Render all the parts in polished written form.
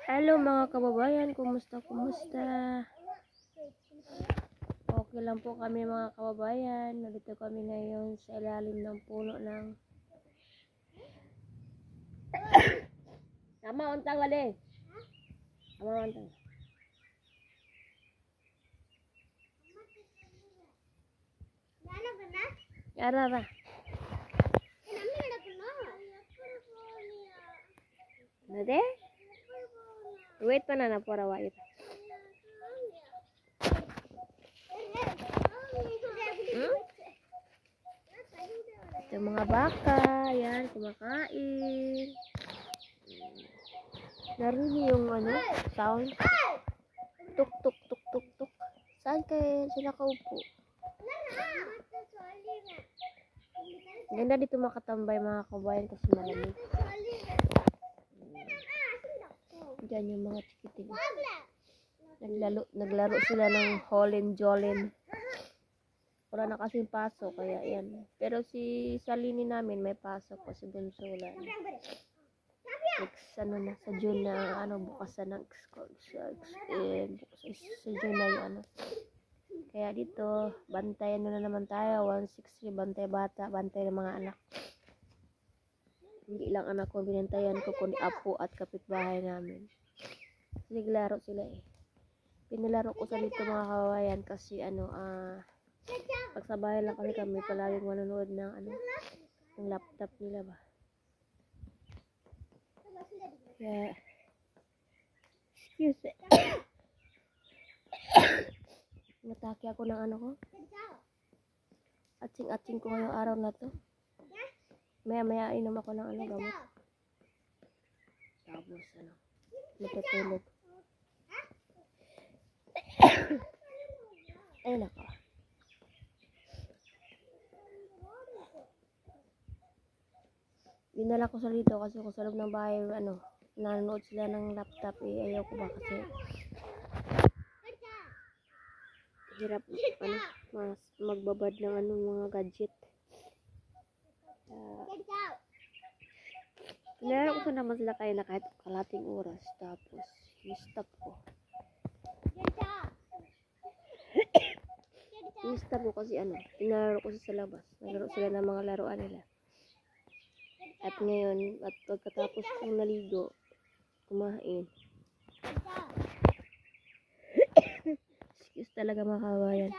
Hello mga kababayan, kumusta? Okay lang po kami mga kababayan. Nandito kami ngayon sa ilalim ng puno ng Tama untang wali. Tama untang. Ara. Nade? Wait pa na pora wait. Ito mga baka, yan, kumakain. Narinig yung sound. Tuk tuk tuk tuk tuk. Saan kayo sila kaupo? Ganda dito makatambay mga kabayan kasi malamig. Diyan yung mga chikiting. Naglaro sila ng Holland Jollen. Wala na kasing pasok kaya yan. Pero si Salini namin may pasok kasi bunso wala. Sa June na bukas na ng school sa June na yung kaya dito bantayan na naman tayo 163 bantay bata, bantay ng mga anak. Hindi lang anak ko binantayan ko kundi apo at kapitbahay namin. Naglaro sila pinalaro ko sa dito mga kawayan kasi pagsabayan lang kasi kami palaging manonood ng ng laptop nila ba. Kaya excuse me. Natake ako ng ko. Atsing-atsing ko ngayong araw na to. Maya inom ako ng gamot. Tapos matutulog. Ayun ako. Dinala ko sa dito kasi kung sa loob ng bahay nanonood sila ng laptop ayaw ko ba kasi hirap mas magbabad ng mga gadget. Pinalaro ko naman sila kayo na kahit kalating oras tapos i-stop ko. I-stop ko kasi pinalaro ko sa labas. Naglaro sila ng mga laruan nila. At ngayon, at pagkatapos kong naligo, kumain. Excuse talaga mga kabayan.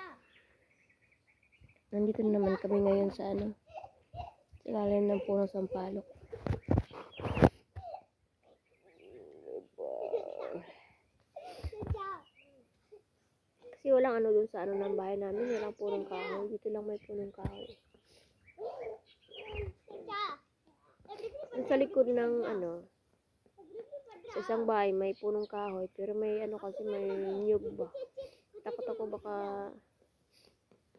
Nandito naman kami ngayon sa ilalim ng puno ng sampalok. Kasi walang dun sa ng bahay namin, walang punong kahoy. Dito lang may punong kahoy. Sa likod ng sa isang bahay may punong kahoy pero may kasi may niyog ba. Takot ako baka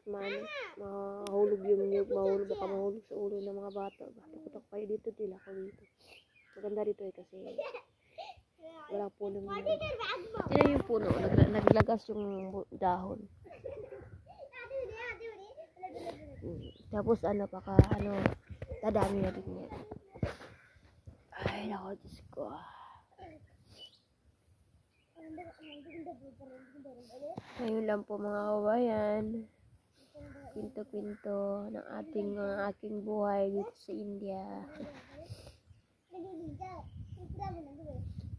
mahulog yung niyog, baka mahulog sa ulo ng mga bata ba. Takot ako kayo dito ako dito. Maganda dito kasi wala punong niyog. Sila yung puno, naglagas yung dahon. Tapos baka dadami na din yan. Ay, nako, Diyos ko. Ngayon lang po mga kabayan. Kwento-kwento ng aking buhay dito sa India.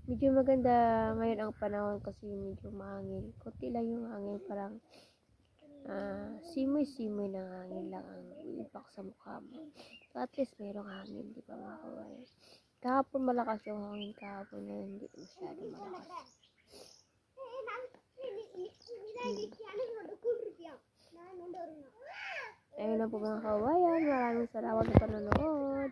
Medyo maganda ngayon ang panahon kasi medyo mahangin. Kunti lang yung hangin, parang simoy-simoy ng hangin lang ang ipak sa mukha mo. So at least mayroong hangin, di ba mga kabayan? Kahapon malakas yung hangin kahapon na hindi masyado malakas. Ayun na po mga kabayan. Maraming salamat sa panonood.